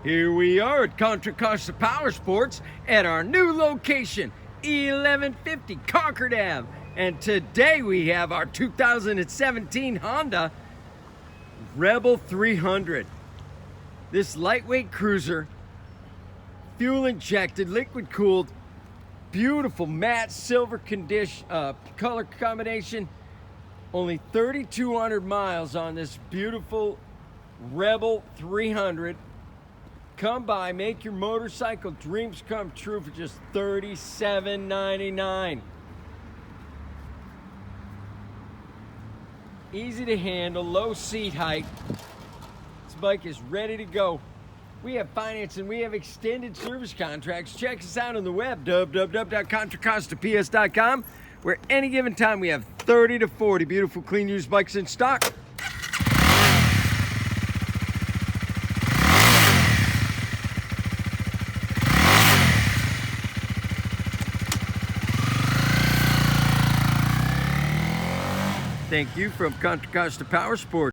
Here we are at Contra Costa Powersports at our new location, 1150 Concord Ave. And today we have our 2017 Honda Rebel 300. This lightweight cruiser, fuel injected, liquid cooled, beautiful matte silver color combination. Only 3,200 miles on this beautiful Rebel 300. Come by, make your motorcycle dreams come true for just $37.99. Easy to handle, low seat height. This bike is ready to go. We have financing, we have extended service contracts. Check us out on the web, www.contracostaps.com, where any given time we have 30 to 40 beautiful clean used bikes in stock. Thank you from Contra Costa Powersports.